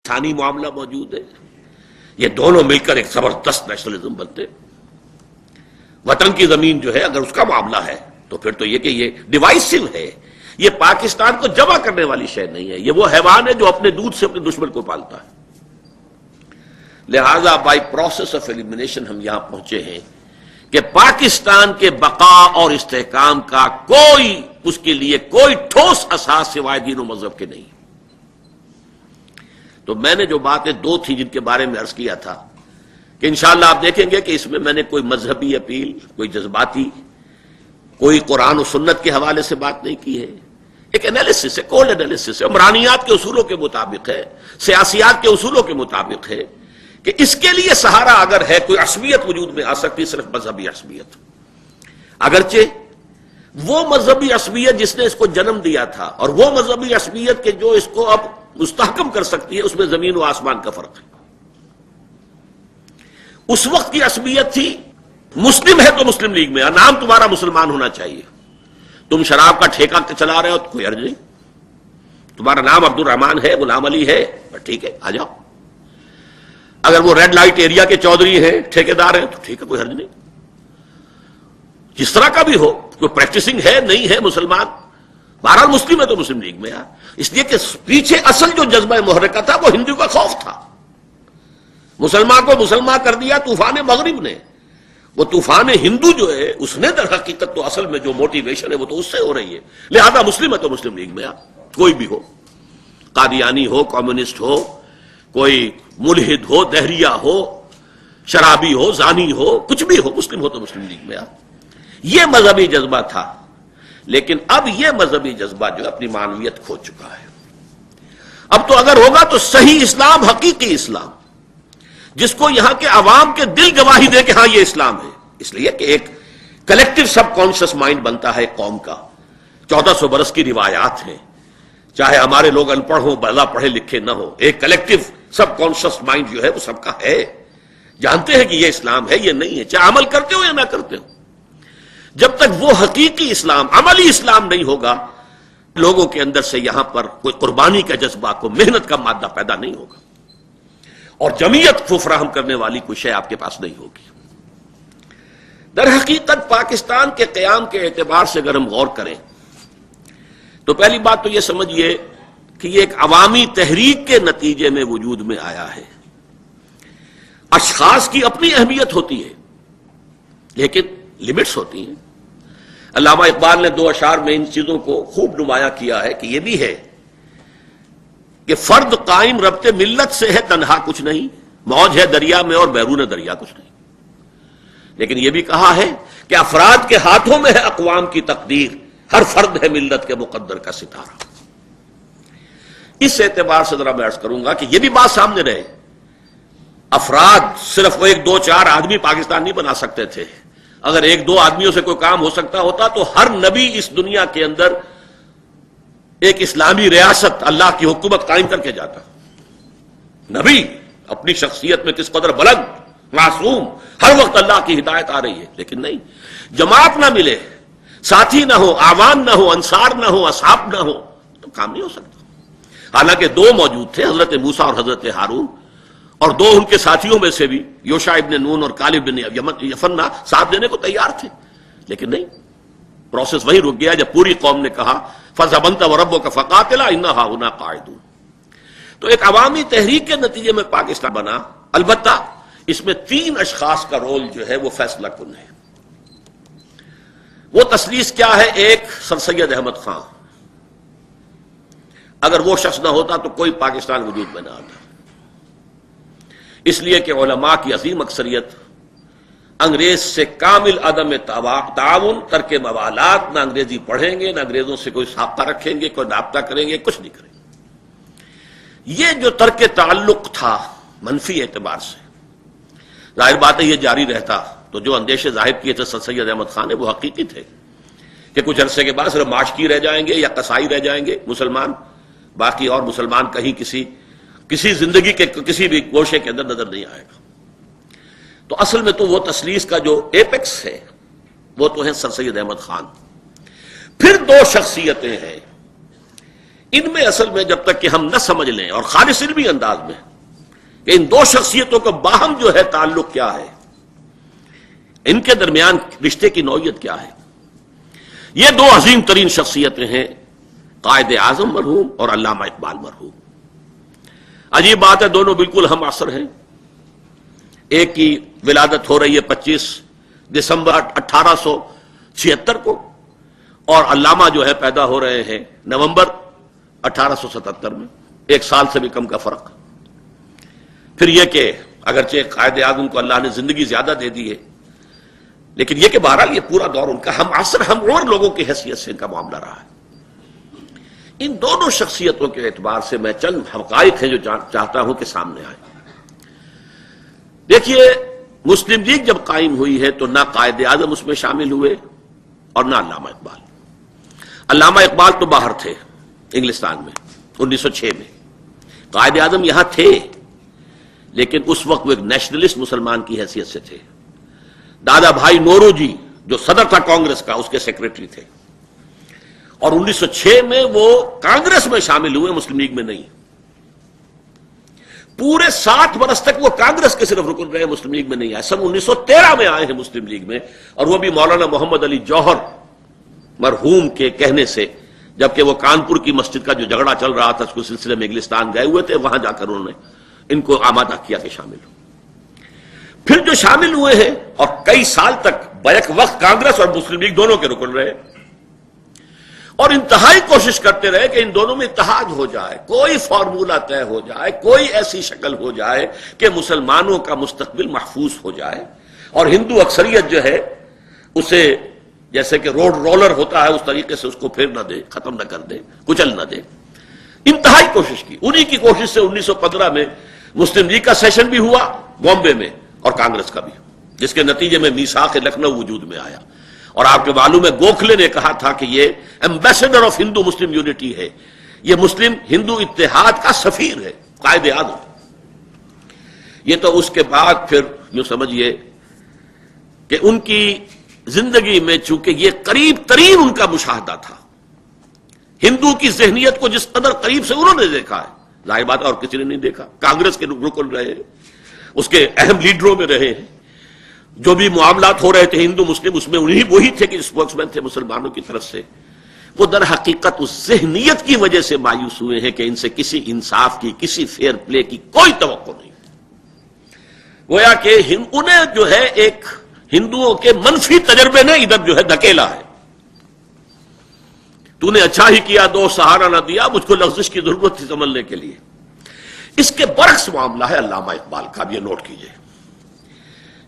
ثانی معاملہ موجود ہے. یہ دونوں مل کر ایک زبردست نیشنلزم بنتے. وطن کی زمین جو ہے اگر اس کا معاملہ ہے تو پھر تو یہ کہ یہ ڈیوائسو ہے. یہ پاکستان کو جمع کرنے والی شے نہیں ہے. یہ وہ حیوان ہے جو اپنے دودھ سے اپنے دشمن کو پالتا ہے. لہذا بائی پروسیس آف ایلیمنیشن ہم یہاں پہنچے ہیں کہ پاکستان کے بقا اور استحکام کا کوئی اس کے لیے کوئی ٹھوس اساس سوائے دین و مذہب کے نہیں. تو میں نے جو باتیں دو تھی جن کے بارے میں عرض کیا تھا کہ انشاءاللہ آپ دیکھیں گے کہ اس میں نے کوئی مذہبی اپیل، کوئی جذباتی، کوئی قرآن و سنت کے حوالے سے بات نہیں کی ہے. ایک انالیسس ہے، کولڈ انالیسس ہے، عمرانیات کے اصولوں کے مطابق ہے، سیاسیات کے اصولوں کے مطابق ہے کہ اس کے لیے سہارا اگر ہے کوئی عصبیت وجود میں آ سکتی، صرف مذہبی عصبیت. اگرچہ وہ مذہبی عصبیت جس نے اس کو جنم دیا تھا اور وہ مذہبی عصبیت کے جو اس کو اب مستحکم کر سکتی ہے، اس میں زمین و آسمان کا فرق ہے. اس وقت کی عصبیت تھی مسلم ہے تو مسلم لیگ میں نام تمہارا مسلمان ہونا چاہیے. تم شراب کا ٹھیکہ چلا رہے ہو تو کوئی حرج نہیں. تمہارا نام عبد الرحمان ہے، غلام علی ہے، ٹھیک ہے آ جاؤ. اگر وہ ریڈ لائٹ ایریا کے چودھری ہیں، ٹھیکیدار ہیں تو ٹھیک ہے، کوئی حرج نہیں. جس طرح کا بھی ہو، کوئی پریکٹسنگ ہے نہیں ہے مسلمان، بہرحال مسلم ہے تو مسلم لیگ میں. اس لیے کہ پیچھے اصل جو جذبہ محرکہ تھا وہ ہندو کا خوف تھا. مسلمان کو مسلمان کر دیا طوفان مغرب نے. وہ طوفان ہندو جو ہے اس نے در حقیقت تو اصل میں جو موٹیویشن ہے وہ تو اس سے ہو رہی ہے. لہذا مسلم ہے تو مسلم لیگ میں کوئی بھی ہو، قادیانی ہو، کمیونسٹ ہو، کوئی ملحد ہو، دہریہ ہو، شرابی ہو، زانی ہو، کچھ بھی ہو، مسلم ہو تو مسلم لیگ میں یہ مذہبی جذبہ تھا. لیکن اب یہ مذہبی جذبہ جو اپنی معنویت کھو چکا ہے. اب تو اگر ہوگا تو صحیح اسلام، حقیقی اسلام، جس کو یہاں کے عوام کے دل گواہی دے کہ ہاں یہ اسلام ہے. اس لیے کہ ایک کلیکٹو سب کانشس مائنڈ بنتا ہے ایک قوم کا. 1400 برس کی روایات ہیں، چاہے ہمارے لوگ ان پڑھ ہوں، بلا پڑھے لکھے نہ ہو، ایک کلیکٹو سب کانشس مائنڈ جو ہے وہ سب کا ہے. جانتے ہیں کہ یہ اسلام ہے، یہ نہیں ہے، چاہے عمل کرتے ہو یا نہ کرتے ہو. جب تک وہ حقیقی اسلام، عملی اسلام نہیں ہوگا، لوگوں کے اندر سے یہاں پر کوئی قربانی کا جذبہ، کوئی محنت کا مادہ پیدا نہیں ہوگا، اور جمعیت کو فراہم کرنے والی کوئی شے آپ کے پاس نہیں ہوگی. در حقیقت پاکستان کے قیام کے اعتبار سے اگر ہم غور کریں تو پہلی بات تو یہ سمجھیے کہ یہ ایک عوامی تحریک کے نتیجے میں وجود میں آیا ہے. اشخاص کی اپنی اہمیت ہوتی ہے لیکن لمٹس ہوتی ہیں. علامہ اقبال نے 2 اشعار میں ان چیزوں کو خوب نمایاں کیا ہے کہ یہ بھی ہے کہ فرد قائم ربط ملت سے ہے تنہا کچھ نہیں، موج ہے دریا میں اور بیرون دریا کچھ نہیں. لیکن یہ بھی کہا ہے کہ افراد کے ہاتھوں میں ہے اقوام کی تقدیر، ہر فرد ہے ملت کے مقدر کا ستارہ. اس اعتبار سے ذرا میں عرض کروں گا کہ یہ بھی بات سامنے رہے، افراد صرف وہ 1 2 4 آدمی پاکستان نہیں بنا سکتے تھے. اگر 1 2 آدمیوں سے کوئی کام ہو سکتا ہوتا تو ہر نبی اس دنیا کے اندر ایک اسلامی ریاست، اللہ کی حکومت قائم کر کے جاتا. نبی اپنی شخصیت میں کس قدر بلند، معصوم، ہر وقت اللہ کی ہدایت آ رہی ہے. لیکن نہیں، جماعت نہ ملے، ساتھی نہ ہو، اعوان نہ ہو، انصار نہ ہو، اصحاب نہ ہو تو کام نہیں ہو سکتا. حالانکہ 2 موجود تھے، حضرت موسیٰ اور حضرت ہارون، اور 2 ان کے ساتھیوں میں سے بھی یوشع ابن نون اور کالب بن یفنہ ساتھ دینے کو تیار تھے. لیکن نہیں، پروسیس وہی رک گیا جب پوری قوم نے کہا فَذْهَبْ أَنْتَ وَرَبُّكَ فَقَاتِلَا إِنَّا هَاهُنَا قَاعِدُونَ. تو ایک عوامی تحریک کے نتیجے میں پاکستان بنا. البتہ اس میں 3 اشخاص کا رول جو ہے وہ فیصلہ کن ہے. وہ تثلیث کیا ہے؟ ایک سر سید احمد خان. اگر وہ شخص نہ ہوتا تو کوئی پاکستان وجود میں نہ آتا. اس لیے کہ علماء کی عظیم اکثریت انگریز سے کامل عدم تعاون، ترک موالات، نہ انگریزی پڑھیں گے، نہ انگریزوں سے کوئی سابقہ رکھیں گے، کوئی رابطہ کریں گے، کچھ نہیں کریں گے. یہ جو ترک تعلق تھا منفی اعتبار سے، ظاہر بات ہے یہ جاری رہتا تو جو اندیشے ظاہر کیے تھے سر سید احمد خان نے وہ حقیقی تھے کہ کچھ عرصے کے بعد صرف ماشکی رہ جائیں گے یا قصائی رہ جائیں گے مسلمان، باقی اور مسلمان کہیں کسی زندگی کے کسی بھی گوشے کے اندر نظر نہیں آئے گا. تو اصل میں تو وہ تثلیث کا جو ایپیکس ہے وہ تو ہے سر سید احمد خان. پھر 2 شخصیتیں ہیں، ان میں اصل میں جب تک کہ ہم نہ سمجھ لیں اور خالص علمی انداز میں کہ ان دو شخصیتوں کا باہم جو ہے تعلق کیا ہے، ان کے درمیان رشتے کی نوعیت کیا ہے. یہ دو عظیم ترین شخصیتیں ہیں، قائد اعظم مرحوم اور علامہ اقبال مرحوم. عجیب بات ہے، دونوں بالکل ہم عصر ہیں. ایک کی ولادت ہو رہی ہے 25 دسمبر 1876 کو، اور علامہ جو ہے پیدا ہو رہے ہیں نومبر 1877 میں، 1 سال سے بھی کم کا فرق. پھر یہ کہ اگرچہ قائد اعظم کو اللہ نے زندگی زیادہ دے دی ہے، لیکن یہ کہ بہرحال یہ پورا دور ان کا ہم عصر ہم اور لوگوں کی حیثیت سے ان کا معاملہ رہا ہے. ان دونوں شخصیتوں کے اعتبار سے میں چند حقائق ہیں جو چاہتا ہوں کہ سامنے آئے. دیکھیے، مسلم لیگ جب قائم ہوئی ہے تو نہ قائد اعظم اس میں شامل ہوئے اور نہ علامہ اقبال. علامہ اقبال تو باہر تھے انگلستان میں 1906 میں، قائد اعظم یہاں تھے لیکن اس وقت وہ ایک نیشنلسٹ مسلمان کی حیثیت سے تھے. دادا بھائی نورو جی جو صدر تھا کانگریس کا، اس کے سیکریٹری تھے، اور 1906 میں وہ کانگریس میں شامل ہوئے، مسلم لیگ میں نہیں. پورے 7 برس تک وہ کانگریس کے صرف رکن رہے، مسلم لیگ میں نہیں آئے. سن 1913 میں آئے ہیں مسلم لیگ میں، اور وہ بھی مولانا محمد علی جوہر مرحوم کے کہنے سے، جبکہ وہ کانپور کی مسجد کا جو جھگڑا چل رہا تھا اس کو سلسلے میں انگلستان گئے ہوئے تھے، وہاں جا کر انہوں نے ان کو آمادہ کیا کہ شامل ہو. پھر جو شامل ہوئے ہیں اور کئی سال تک بیک وقت کانگریس اور مسلم لیگ دونوں کے رکن رہے، اور انتہائی کوشش کرتے رہے کہ ان دونوں میں اتحاد ہو جائے، کوئی فارمولہ طے ہو جائے، کوئی ایسی شکل ہو جائے کہ مسلمانوں کا مستقبل محفوظ ہو جائے، اور ہندو اکثریت جو ہے اسے جیسے کہ روڈ رولر ہوتا ہے اس طریقے سے اس کو پھیر نہ دے، ختم نہ کر دے، کچل نہ دے. انتہائی کوشش کی. انہی کی کوشش سے 1915 میں مسلم لیگ کا سیشن بھی ہوا بامبے میں اور کانگریس کا بھی، جس کے نتیجے میں میثاق لکھنؤ وجود میں آیا. اور آپ کے معلوم ہے گوکھلے نے کہا تھا کہ یہ ambassador of Hindu Muslim unity ہے، یہ مسلم ہندو اتحاد کا سفیر ہے، قائد اعظم. یہ تو اس کے بعد پھر یوں سمجھیے کہ ان کی زندگی میں چونکہ یہ قریب ترین ان کا مشاہدہ تھا، ہندو کی ذہنیت کو جس قدر قریب سے انہوں نے دیکھا ہے، ظاہر بات اور کسی نے نہیں دیکھا. کانگریس کے رکن رہے ہیں، اس کے اہم لیڈروں میں رہے ہیں، جو بھی معاملات ہو رہے تھے ہندو مسلم اس میں وہی تھے کہ اسپوکس مین تھے مسلمانوں کی طرف سے. وہ در حقیقت اس ذہنیت کی وجہ سے مایوس ہوئے ہیں کہ ان سے کسی انصاف کی، کسی فیئر پلے کی کوئی توقع نہیں. گویا کہ انہیں جو ہے ایک ہندوؤں کے منفی تجربے نے ادھر جو ہے دھکیلا ہے. تو نے اچھا ہی کیا، دو سہارا نہ دیا، مجھ کو لغزش کی ضرورت تھی سنبھلنے کے لیے. اس کے برعکس معاملہ ہے علامہ اقبال کا. یہ نوٹ کیجئے،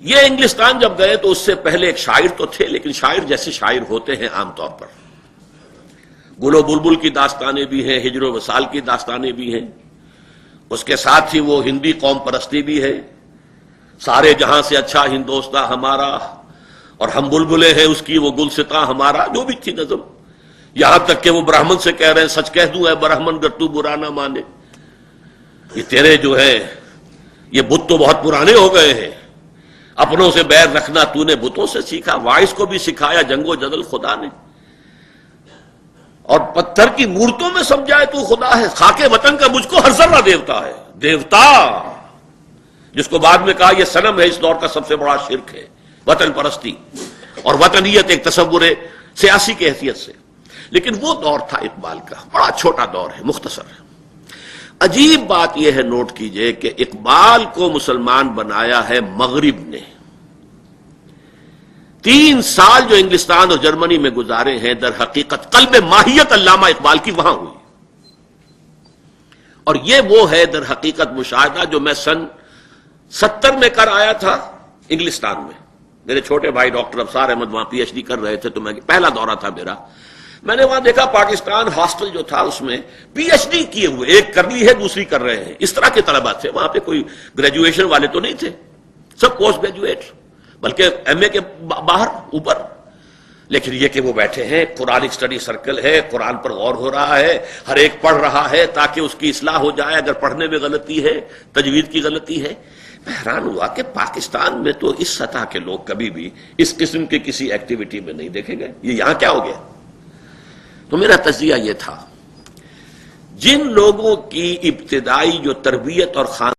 یہ انگلستان جب گئے تو اس سے پہلے ایک شاعر تو تھے، لیکن شاعر جیسے شاعر ہوتے ہیں عام طور پر، گل و بلبل کی داستانیں بھی ہیں، ہجر و وصال کی داستانیں بھی ہیں، اس کے ساتھ ہی وہ ہندی قوم پرستی بھی ہے، سارے جہاں سے اچھا ہندوستاں ہمارا، اور ہم بلبلے ہیں اس کی وہ گلستاں ہمارا، جو بھی تھی نظم. یہاں تک کہ وہ برہمن سے کہہ رہے ہیں سچ کہہ دوں اے برہمن گر تو برا نہ مانے، یہ تیرے جو ہے یہ بت تو بہت پرانے ہو گئے ہیں، اپنوں سے بیر رکھنا تو نے بتوں سے سیکھا، وائس کو بھی سکھایا جنگ و جدل خدا نے، اور پتھر کی مورتوں میں سمجھائے تو خدا ہے، خاک وطن کا مجھ کو ہر ذرہ دیوتا ہے. دیوتا جس کو بعد میں کہا یہ صنم ہے، اس دور کا سب سے بڑا شرک ہے وطن پرستی، اور وطنیت ایک تصور سیاسی کی حیثیت سے. لیکن وہ دور تھا اقبال کا، بڑا چھوٹا دور ہے، مختصر ہے. عجیب بات یہ ہے، نوٹ کیجئے کہ اقبال کو مسلمان بنایا ہے مغرب نے. 3 سال جو انگلستان اور جرمنی میں گزارے ہیں در حقیقت قلب ماہیت علامہ اقبال کی وہاں ہوئی، اور یہ وہ ہے در حقیقت مشاہدہ جو میں سن 70 میں کر آیا تھا انگلستان میں. میرے چھوٹے بھائی ڈاکٹر افسار احمد وہاں پی ایچ ڈی کر رہے تھے، تو میں پہلا دورہ تھا میرا. میں نے وہاں دیکھا پاکستان ہاسٹل جو تھا اس میں پی ایچ ڈی کیے ہوئے، ایک کر لی ہے دوسری کر رہے ہیں، اس طرح کے طلباء تھے وہاں پہ. کوئی گریجویشن والے تو نہیں تھے، سب پوسٹ گریجویٹ، بلکہ ایم اے کے باہر اوپر. لیکن یہ کہ وہ بیٹھے ہیں، قرآن اسٹڈی سرکل ہے، قرآن پر غور ہو رہا ہے، ہر ایک پڑھ رہا ہے تاکہ اس کی اصلاح ہو جائے اگر پڑھنے میں غلطی ہے، تجوید کی غلطی ہے. میں حیران ہوا کہ پاکستان میں تو اس سطح کے لوگ کبھی بھی اس قسم کی کسی ایکٹیویٹی میں نہیں دیکھے گئے، یہ یہاں کیا ہو گیا؟ تو میرا تجزیہ یہ تھا جن لوگوں کی ابتدائی جو تربیت اور خان